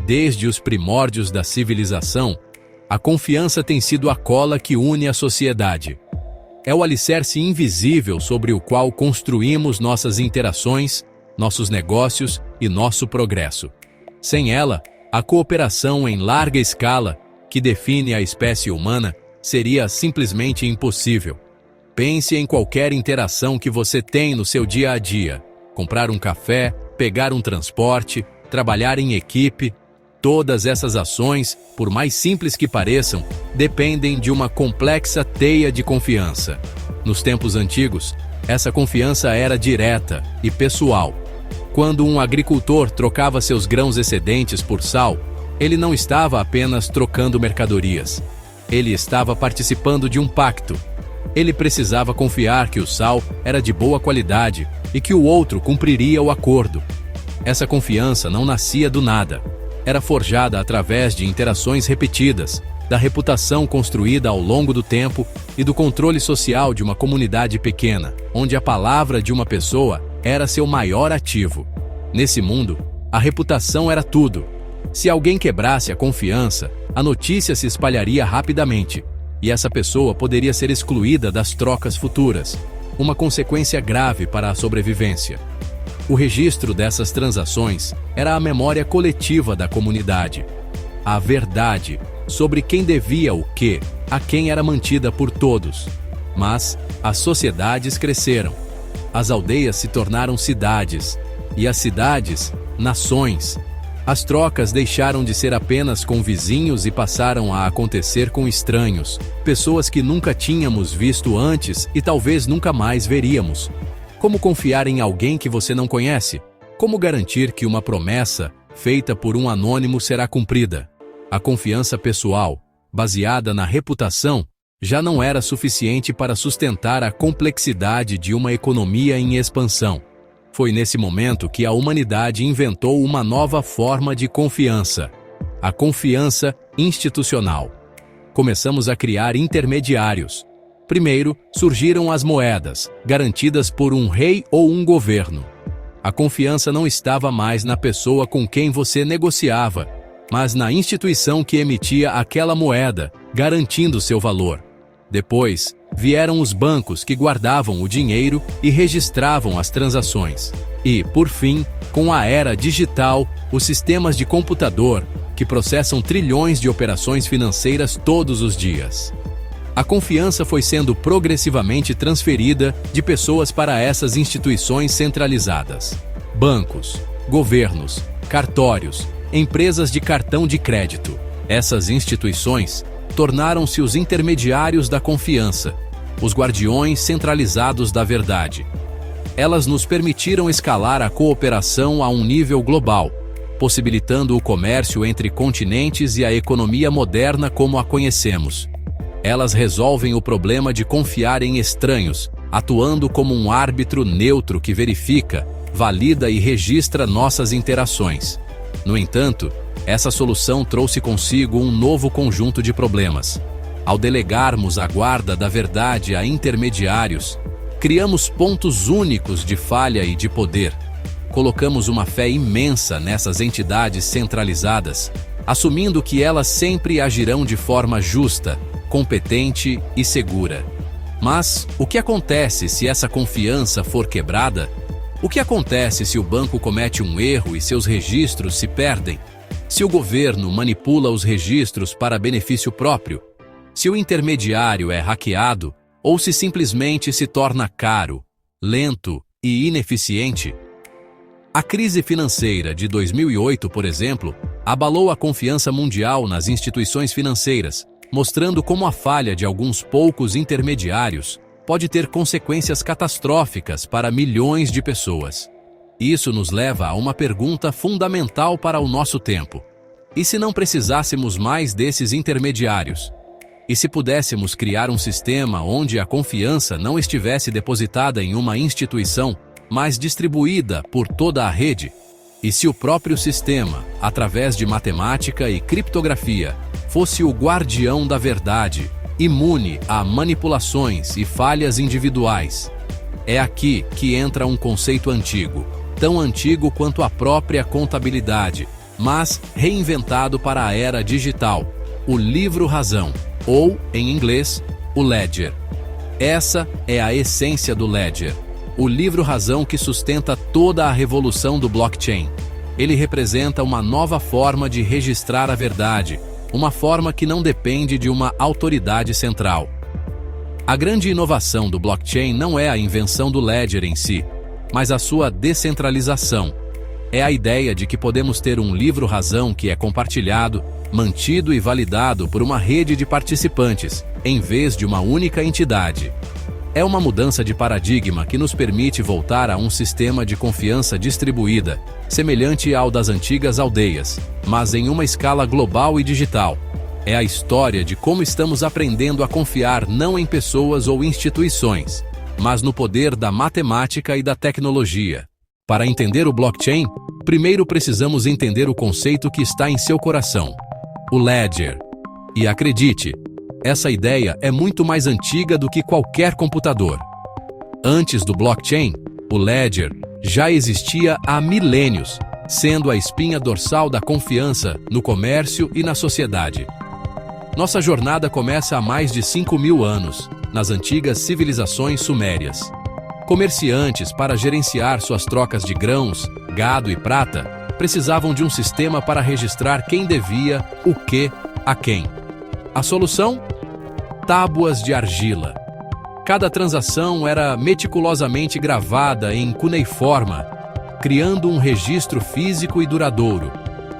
Desde os primórdios da civilização, a confiança tem sido a cola que une a sociedade. É o alicerce invisível sobre o qual construímos nossas interações, nossos negócios e nosso progresso. Sem ela, a cooperação em larga escala, que define a espécie humana, seria simplesmente impossível. Pense em qualquer interação que você tem no seu dia a dia: comprar um café, pegar um transporte, trabalhar em equipe. Todas essas ações, por mais simples que pareçam, dependem de uma complexa teia de confiança. Nos tempos antigos, essa confiança era direta e pessoal. Quando um agricultor trocava seus grãos excedentes por sal, ele não estava apenas trocando mercadorias. Ele estava participando de um pacto. Ele precisava confiar que o sal era de boa qualidade e que o outro cumpriria o acordo. Essa confiança não nascia do nada. Era forjada através de interações repetidas, da reputação construída ao longo do tempo e do controle social de uma comunidade pequena, onde a palavra de uma pessoa era seu maior ativo. Nesse mundo, a reputação era tudo. Se alguém quebrasse a confiança, a notícia se espalharia rapidamente, e essa pessoa poderia ser excluída das trocas futuras, uma consequência grave para a sobrevivência. O registro dessas transações era a memória coletiva da comunidade. A verdade sobre quem devia o quê, a quem era mantida por todos. Mas as sociedades cresceram. As aldeias se tornaram cidades, e as cidades, nações. As trocas deixaram de ser apenas com vizinhos e passaram a acontecer com estranhos, pessoas que nunca tínhamos visto antes e talvez nunca mais veríamos. Como confiar em alguém que você não conhece? Como garantir que uma promessa feita por um anônimo será cumprida? A confiança pessoal, baseada na reputação, já não era suficiente para sustentar a complexidade de uma economia em expansão. Foi nesse momento que a humanidade inventou uma nova forma de confiança: a confiança institucional. Começamos a criar intermediários. Primeiro, surgiram as moedas, garantidas por um rei ou um governo. A confiança não estava mais na pessoa com quem você negociava, mas na instituição que emitia aquela moeda, garantindo seu valor. Depois, vieram os bancos que guardavam o dinheiro e registravam as transações. E, por fim, com a era digital, os sistemas de computador, que processam trilhões de operações financeiras todos os dias. A confiança foi sendo progressivamente transferida de pessoas para essas instituições centralizadas. Bancos, governos, cartórios, empresas de cartão de crédito. Essas instituições tornaram-se os intermediários da confiança, os guardiões centralizados da verdade. Elas nos permitiram escalar a cooperação a um nível global, possibilitando o comércio entre continentes e a economia moderna como a conhecemos. Elas resolvem o problema de confiar em estranhos, atuando como um árbitro neutro que verifica, valida e registra nossas interações. No entanto, essa solução trouxe consigo um novo conjunto de problemas. Ao delegarmos a guarda da verdade a intermediários, criamos pontos únicos de falha e de poder. Colocamos uma fé imensa nessas entidades centralizadas, assumindo que elas sempre agirão de forma justa, competente e segura. Mas o que acontece se essa confiança for quebrada? O que acontece se o banco comete um erro e seus registros se perdem? Se o governo manipula os registros para benefício próprio? Se o intermediário é hackeado ou se simplesmente se torna caro, lento e ineficiente? A crise financeira de 2008, por exemplo, abalou a confiança mundial nas instituições financeiras, mostrando como a falha de alguns poucos intermediários pode ter consequências catastróficas para milhões de pessoas. Isso nos leva a uma pergunta fundamental para o nosso tempo: e se não precisássemos mais desses intermediários? E se pudéssemos criar um sistema onde a confiança não estivesse depositada em uma instituição, mas distribuída por toda a rede? E se o próprio sistema, através de matemática e criptografia, fosse o guardião da verdade, imune a manipulações e falhas individuais? É aqui que entra um conceito antigo, tão antigo quanto a própria contabilidade, mas reinventado para a era digital, o livro-razão, ou, em inglês, o ledger. Essa é a essência do ledger, o livro-razão que sustenta toda a revolução do blockchain. Ele representa uma nova forma de registrar a verdade, uma forma que não depende de uma autoridade central. A grande inovação do blockchain não é a invenção do ledger em si, mas a sua descentralização. É a ideia de que podemos ter um livro-razão que é compartilhado, mantido e validado por uma rede de participantes, em vez de uma única entidade. É uma mudança de paradigma que nos permite voltar a um sistema de confiança distribuída, semelhante ao das antigas aldeias, mas em uma escala global e digital. É a história de como estamos aprendendo a confiar não em pessoas ou instituições, mas no poder da matemática e da tecnologia. Para entender o blockchain, primeiro precisamos entender o conceito que está em seu coração: o ledger. E acredite, essa ideia é muito mais antiga do que qualquer computador. Antes do blockchain, o ledger já existia há milênios, sendo a espinha dorsal da confiança no comércio e na sociedade. Nossa jornada começa há mais de 5.000 anos, nas antigas civilizações sumérias. Comerciantes, para gerenciar suas trocas de grãos, gado e prata, precisavam de um sistema para registrar quem devia, o que, a quem. A solução? Tábuas de argila. Cada transação era meticulosamente gravada em cuneiforma, criando um registro físico e duradouro.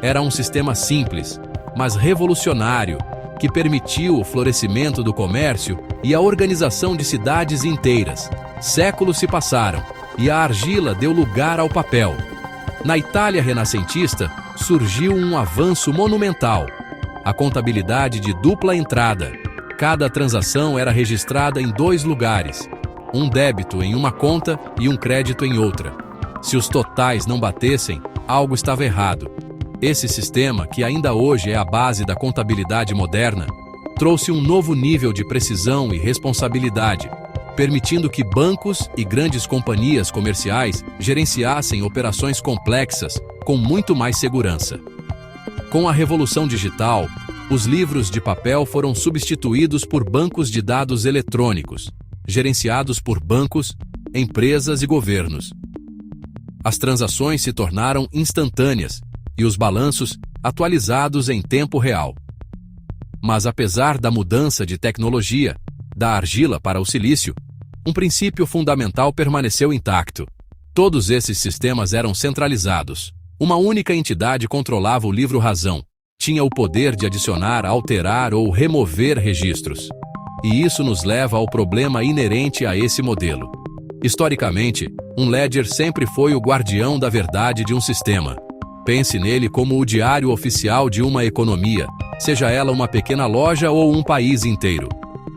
Era um sistema simples, mas revolucionário, que permitiu o florescimento do comércio e a organização de cidades inteiras. Séculos se passaram e a argila deu lugar ao papel. Na Itália renascentista, surgiu um avanço monumental: a contabilidade de dupla entrada. Cada transação era registrada em 2 lugares, um débito em uma conta e um crédito em outra. Se os totais não batessem, algo estava errado. Esse sistema, que ainda hoje é a base da contabilidade moderna, trouxe um novo nível de precisão e responsabilidade, permitindo que bancos e grandes companhias comerciais gerenciassem operações complexas com muito mais segurança. Com a revolução digital, os livros de papel foram substituídos por bancos de dados eletrônicos, gerenciados por bancos, empresas e governos. As transações se tornaram instantâneas e os balanços atualizados em tempo real. Mas apesar da mudança de tecnologia, da argila para o silício, um princípio fundamental permaneceu intacto. Todos esses sistemas eram centralizados. Uma única entidade controlava o livro-razão, tinha o poder de adicionar, alterar ou remover registros. E isso nos leva ao problema inerente a esse modelo. Historicamente, um ledger sempre foi o guardião da verdade de um sistema. Pense nele como o diário oficial de uma economia, seja ela uma pequena loja ou um país inteiro.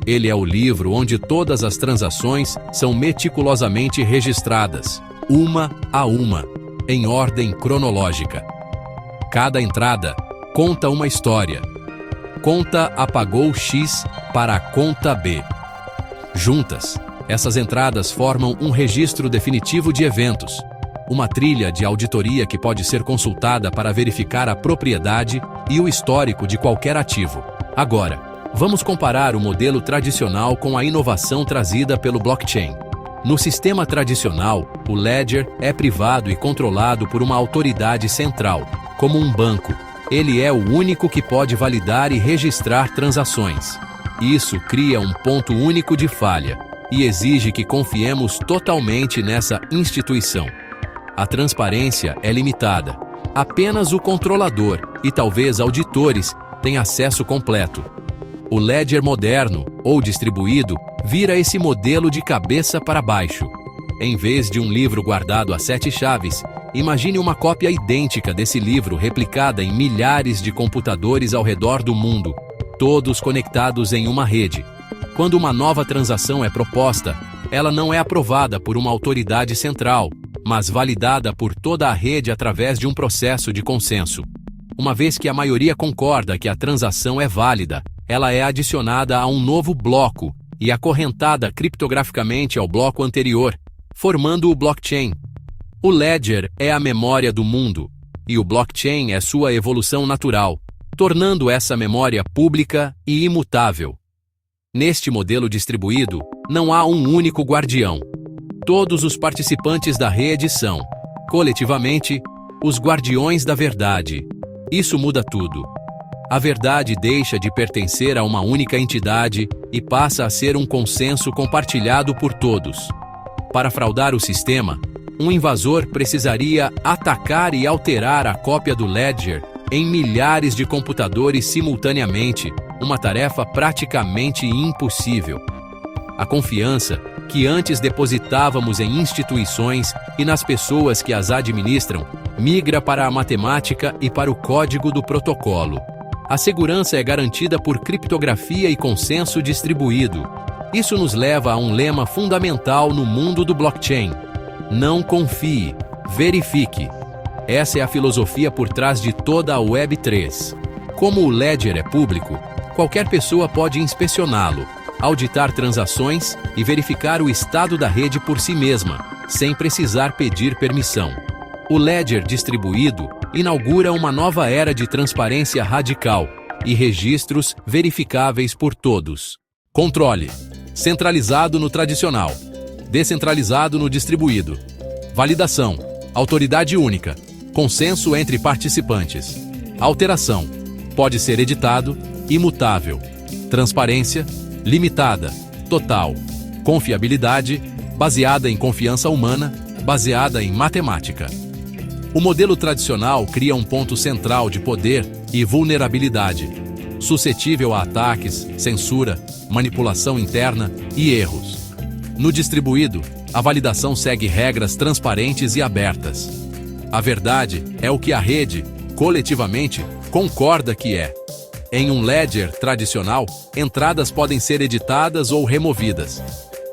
Ele é o livro onde todas as transações são meticulosamente registradas, uma a uma, em ordem cronológica. Cada entrada conta uma história. Conta A pagou X para a conta B. Juntas, essas entradas formam um registro definitivo de eventos, uma trilha de auditoria que pode ser consultada para verificar a propriedade e o histórico de qualquer ativo. Agora, vamos comparar o modelo tradicional com a inovação trazida pelo blockchain. No sistema tradicional, o ledger é privado e controlado por uma autoridade central, como um banco. Ele é o único que pode validar e registrar transações. Isso cria um ponto único de falha e exige que confiemos totalmente nessa instituição. A transparência é limitada. Apenas o controlador e talvez auditores têm acesso completo. O ledger moderno, ou distribuído, vira esse modelo de cabeça para baixo. Em vez de um livro guardado a 7 chaves, imagine uma cópia idêntica desse livro replicada em milhares de computadores ao redor do mundo, todos conectados em uma rede. Quando uma nova transação é proposta, ela não é aprovada por uma autoridade central, mas validada por toda a rede através de um processo de consenso. Uma vez que a maioria concorda que a transação é válida, ela é adicionada a um novo bloco e acorrentada criptograficamente ao bloco anterior, formando o blockchain. O ledger é a memória do mundo. e o blockchain é sua evolução natural, tornando essa memória pública e imutável. Neste modelo distribuído, não há um único guardião. Todos os participantes da rede são, coletivamente, os guardiões da verdade. Isso muda tudo. A verdade deixa de pertencer a uma única entidade e passa a ser um consenso compartilhado por todos. Para fraudar o sistema, um invasor precisaria atacar e alterar a cópia do ledger em milhares de computadores simultaneamente, uma tarefa praticamente impossível. A confiança que antes depositávamos em instituições e nas pessoas que as administram migra para a matemática e para o código do protocolo. A segurança é garantida por criptografia e consenso distribuído. Isso nos leva a um lema fundamental no mundo do blockchain: não confie, verifique. Essa é a filosofia por trás de toda a Web3. Como o ledger é público, qualquer pessoa pode inspecioná-lo, auditar transações e verificar o estado da rede por si mesma, sem precisar pedir permissão. O ledger distribuído inaugura uma nova era de transparência radical e registros verificáveis por todos. Controle: centralizado no tradicional, descentralizado no distribuído. Validação: autoridade única, consenso entre participantes. Alteração: pode ser editado, imutável. Transparência: limitada, total. Confiabilidade: baseada em confiança humana, baseada em matemática. O modelo tradicional cria um ponto central de poder e vulnerabilidade, suscetível a ataques, censura, manipulação interna e erros. No distribuído, a validação segue regras transparentes e abertas. A verdade é o que a rede, coletivamente, concorda que é. Em um ledger tradicional, entradas podem ser editadas ou removidas.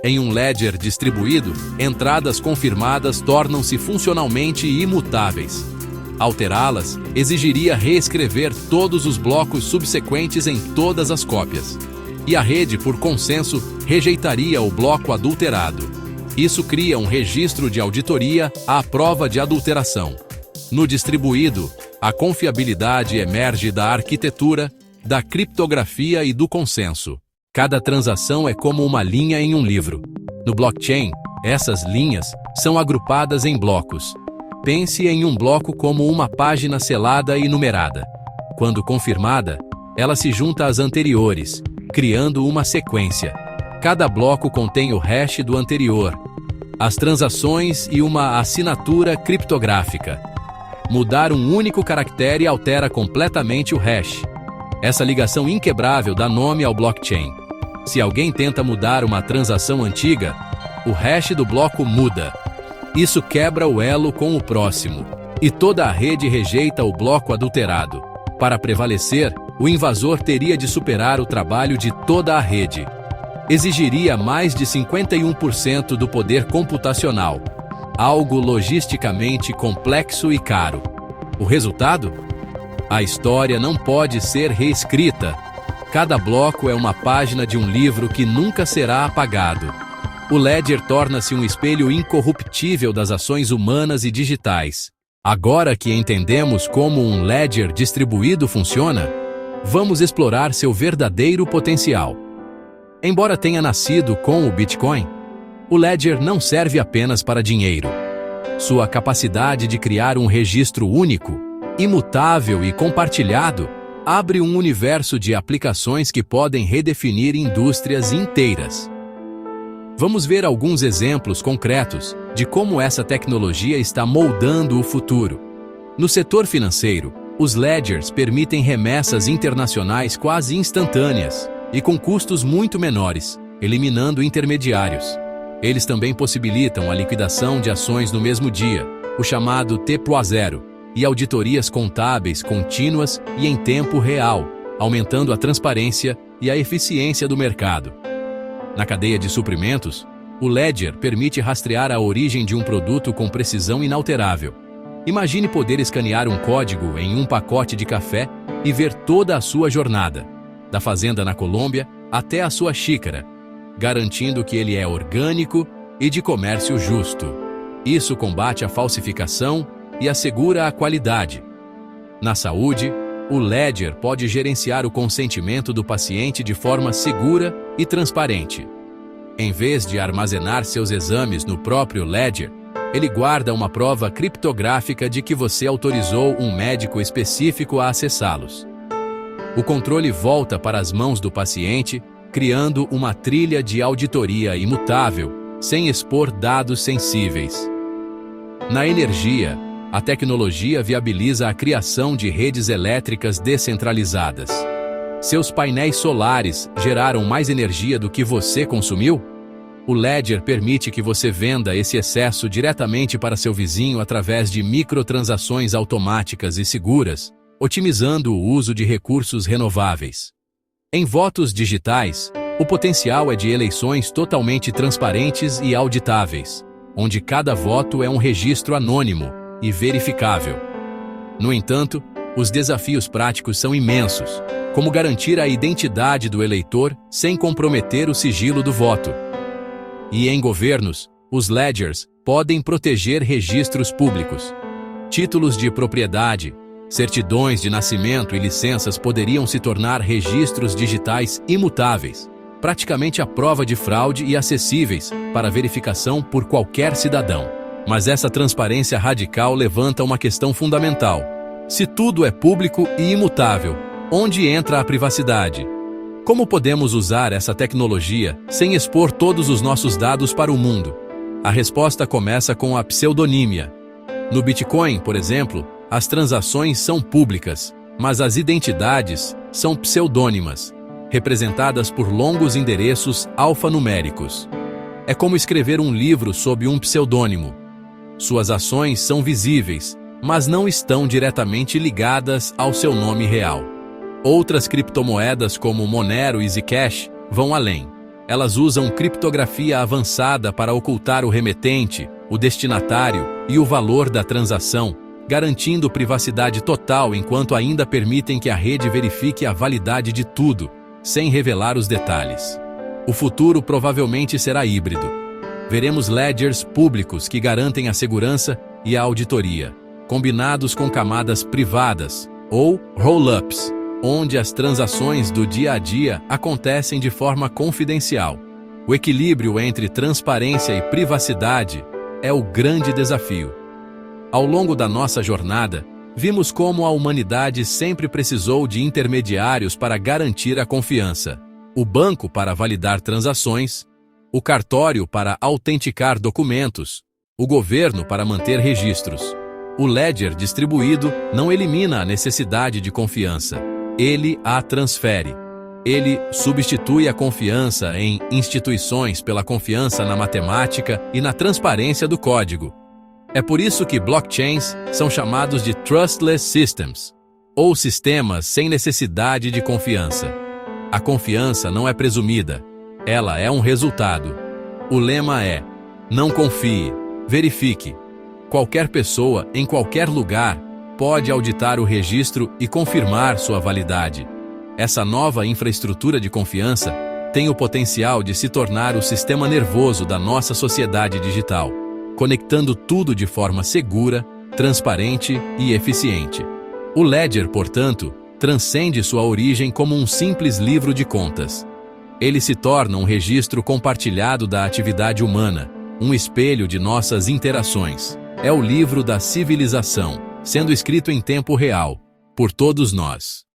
Em um ledger distribuído, entradas confirmadas tornam-se funcionalmente imutáveis. Alterá-las exigiria reescrever todos os blocos subsequentes em todas as cópias. E a rede, por consenso, rejeitaria o bloco adulterado. Isso cria um registro de auditoria à prova de adulteração. No distribuído, a confiabilidade emerge da arquitetura, da criptografia e do consenso. Cada transação é como uma linha em um livro. No blockchain, essas linhas são agrupadas em blocos. Pense em um bloco como uma página selada e numerada. Quando confirmada, ela se junta às anteriores, criando uma sequência. Cada bloco contém o hash do anterior, as transações e uma assinatura criptográfica. Mudar um único caractere altera completamente o hash. Essa ligação inquebrável dá nome ao blockchain. Se alguém tenta mudar uma transação antiga, o hash do bloco muda. Isso quebra o elo com o próximo, e toda a rede rejeita o bloco adulterado. Para prevalecer, o invasor teria de superar o trabalho de toda a rede. Exigiria mais de 51% do poder computacional, algo logisticamente complexo e caro. O resultado? A história não pode ser reescrita. Cada bloco é uma página de um livro que nunca será apagado. O ledger torna-se um espelho incorruptível das ações humanas e digitais. Agora que entendemos como um ledger distribuído funciona, vamos explorar seu verdadeiro potencial. Embora tenha nascido com o Bitcoin, o ledger não serve apenas para dinheiro. Sua capacidade de criar um registro único, imutável e compartilhado, abre um universo de aplicações que podem redefinir indústrias inteiras. Vamos ver alguns exemplos concretos de como essa tecnologia está moldando o futuro. No setor financeiro, os ledgers permitem remessas internacionais quase instantâneas e com custos muito menores, eliminando intermediários. Eles também possibilitam a liquidação de ações no mesmo dia, o chamado T+0, e auditorias contábeis contínuas e em tempo real, aumentando a transparência e a eficiência do mercado. Na cadeia de suprimentos, o ledger permite rastrear a origem de um produto com precisão inalterável. Imagine poder escanear um código em um pacote de café e ver toda a sua jornada, da fazenda na Colômbia até a sua xícara, garantindo que ele é orgânico e de comércio justo. Isso combate a falsificação e assegura a qualidade. Na saúde, o Ledger pode gerenciar o consentimento do paciente de forma segura e transparente. Em vez de armazenar seus exames no próprio Ledger, ele guarda uma prova criptográfica de que você autorizou um médico específico a acessá-los. O controle volta para as mãos do paciente, criando uma trilha de auditoria imutável, sem expor dados sensíveis. Na energia, a tecnologia viabiliza a criação de redes elétricas descentralizadas. Seus painéis solares geraram mais energia do que você consumiu? O Ledger permite que você venda esse excesso diretamente para seu vizinho através de microtransações automáticas e seguras, otimizando o uso de recursos renováveis. Em votos digitais, o potencial é de eleições totalmente transparentes e auditáveis, onde cada voto é um registro anônimo e verificável. No entanto, os desafios práticos são imensos, como garantir a identidade do eleitor sem comprometer o sigilo do voto. E em governos, os ledgers podem proteger registros públicos. Títulos de propriedade, certidões de nascimento e licenças poderiam se tornar registros digitais imutáveis, praticamente à prova de fraude e acessíveis para verificação por qualquer cidadão. Mas essa transparência radical levanta uma questão fundamental. Se tudo é público e imutável, onde entra a privacidade? Como podemos usar essa tecnologia sem expor todos os nossos dados para o mundo? A resposta começa com a pseudonímia. No Bitcoin, por exemplo, as transações são públicas, mas as identidades são pseudônimas, representadas por longos endereços alfanuméricos. É como escrever um livro sob um pseudônimo. Suas ações são visíveis, mas não estão diretamente ligadas ao seu nome real. Outras criptomoedas como Monero e Zcash vão além. Elas usam criptografia avançada para ocultar o remetente, o destinatário e o valor da transação, garantindo privacidade total enquanto ainda permitem que a rede verifique a validade de tudo, sem revelar os detalhes. O futuro provavelmente será híbrido. Veremos ledgers públicos que garantem a segurança e a auditoria, combinados com camadas privadas, ou roll-ups, onde as transações do dia a dia acontecem de forma confidencial. O equilíbrio entre transparência e privacidade é o grande desafio. Ao longo da nossa jornada, vimos como a humanidade sempre precisou de intermediários para garantir a confiança. O banco para validar transações, o cartório para autenticar documentos, o governo para manter registros. O ledger distribuído não elimina a necessidade de confiança. Ele a transfere. Ele substitui a confiança em instituições pela confiança na matemática e na transparência do código. É por isso que blockchains são chamados de trustless systems, ou sistemas sem necessidade de confiança. A confiança não é presumida, ela é um resultado. O lema é: não confie, verifique. Qualquer pessoa, em qualquer lugar, pode auditar o registro e confirmar sua validade. Essa nova infraestrutura de confiança tem o potencial de se tornar o sistema nervoso da nossa sociedade digital, conectando tudo de forma segura, transparente e eficiente. O ledger, portanto, transcende sua origem como um simples livro de contas. Ele se torna um registro compartilhado da atividade humana, um espelho de nossas interações. É o livro da civilização, sendo escrito em tempo real, por todos nós.